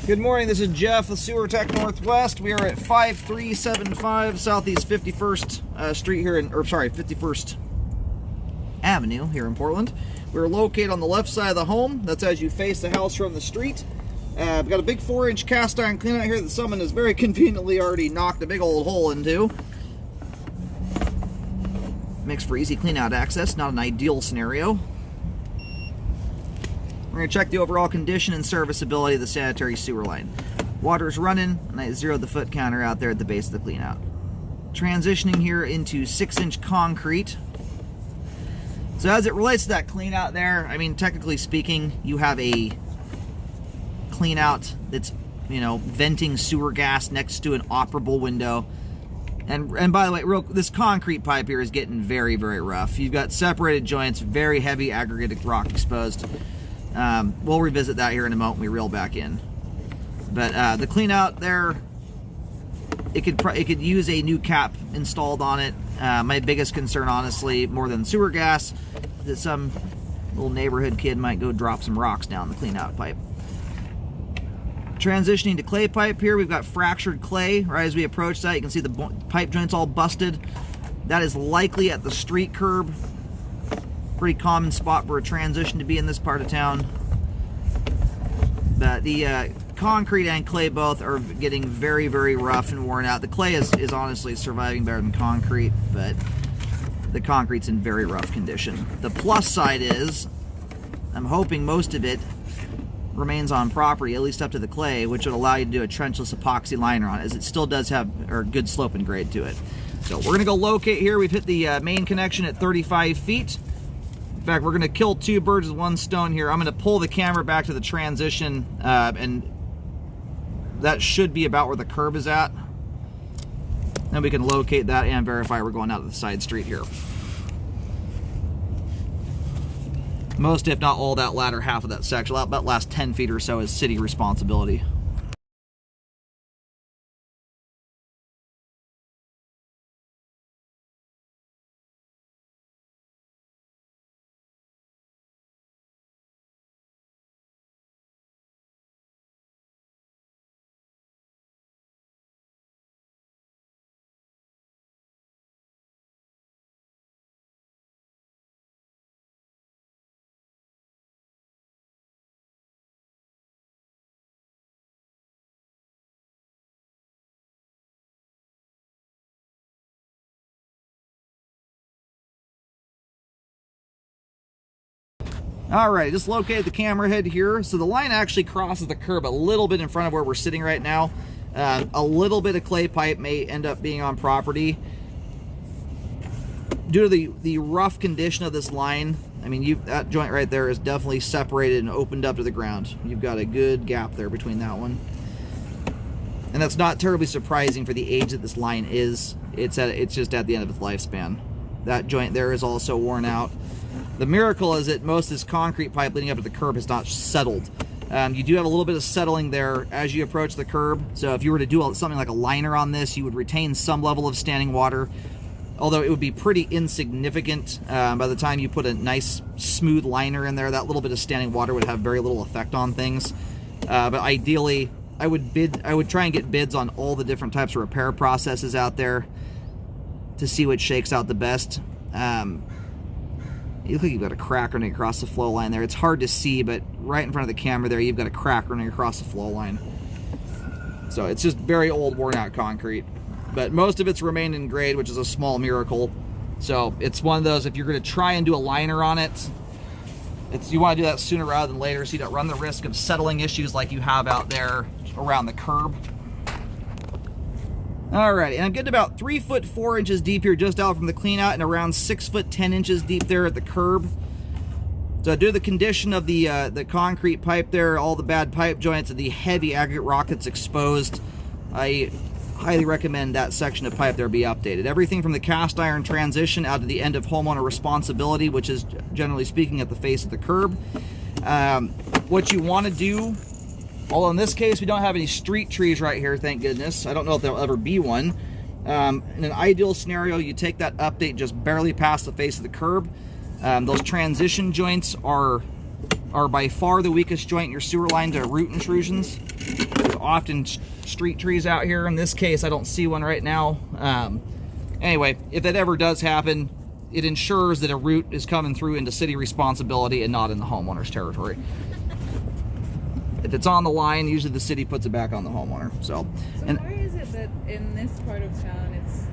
Good morning, this is Jeff with Sewer Tech Northwest. We are at 5375 Southeast 51st Street here in, 51st Avenue here in Portland. We're located on the left side of the home. That's as you face the house from the street. We've got a big 4-inch cast iron cleanout here that someone has very conveniently already knocked a big old hole into. Makes for easy cleanout access, not an ideal scenario. We're going to check the overall condition and serviceability of the sanitary sewer line. Water's running, and I zeroed the foot counter out there at the base of the cleanout. Transitioning here into 6-inch concrete. So as it relates to that cleanout there, I mean, technically speaking, you have a cleanout that's, you know, venting sewer gas next to an operable window. And by the way, this concrete pipe here is getting very, very rough. You've got separated joints, very heavy aggregated rock exposed. We'll revisit that here in a moment when we reel back in. But the clean out there, it could use a new cap installed on it. My biggest concern, honestly, more than sewer gas, that some little neighborhood kid might go drop some rocks down the clean out pipe. Transitioning to clay pipe here, we've got fractured clay. Right as we approach that, you can see the pipe joints all busted. That is likely at the street curb. Pretty common spot for a transition to be in this part of town. But the concrete and clay both are getting very, very rough and worn out. The clay is honestly surviving better than concrete, but the concrete's in very rough condition. The plus side is, I'm hoping most of it remains on property, at least up to the clay, which would allow you to do a trenchless epoxy liner on it, as it still does have a good slope and grade to it. So we're gonna go locate here. We've hit the main connection at 35 feet. In fact, we're gonna kill two birds with one stone here. I'm gonna pull the camera back to the transition, and that should be about where the curb is at. Then we can locate that and verify we're going out to the side street here. Most, if not all, that latter half of that section, about last 10 feet or so, is city responsibility. Alright, just located the camera head here. So the line actually crosses the curb a little bit in front of where we're sitting right now. A little bit of clay pipe may end up being on property. Due to the rough condition of this line, I mean, that joint right there is definitely separated and opened up to the ground. You've got a good gap there between that one. And that's not terribly surprising for the age that this line is. It's just at the end of its lifespan. That joint there is also worn out. The miracle is that most of this concrete pipe leading up to the curb has not settled. You do have a little bit of settling there as you approach the curb. So if you were to do something like a liner on this, you would retain some level of standing water, although it would be pretty insignificant. By the time you put a nice smooth liner in there, that little bit of standing water would have very little effect on things. But ideally, I would try and get bids on all the different types of repair processes out there to see what shakes out the best. You look like you've got a crack running across the flow line there. It's hard to see, but right in front of the camera there, you've got a crack running across the flow line. So it's just very old, worn out concrete. But most of it's remained in grade, which is a small miracle. So it's one of those, if you're going to try and do a liner on it, you want to do that sooner rather than later, so you don't run the risk of settling issues like you have out there around the curb. Alrighty, and I'm getting about 3 foot 4 inches deep here just out from the clean out, and around 6 foot 10 inches deep there at the curb. So due to the condition of the concrete pipe there, all the bad pipe joints and the heavy aggregate rock that's exposed, I highly recommend that section of pipe there be updated. Everything from the cast iron transition out to the end of homeowner responsibility, which is generally speaking at the face of the curb. What you want to do, although in this case we don't have any street trees right here, thank goodness. I don't know if there'll ever be one. In an ideal scenario, you take that update just barely past the face of the curb. Those transition joints are by far the weakest joint in your sewer line to root intrusions. often street trees out here. In this case, I don't see one right now. Anyway, if that ever does happen, it ensures that a route is coming through into city responsibility and not in the homeowner's territory. If it's on the line, usually the city puts it back on the homeowner. So why is it that in this part of town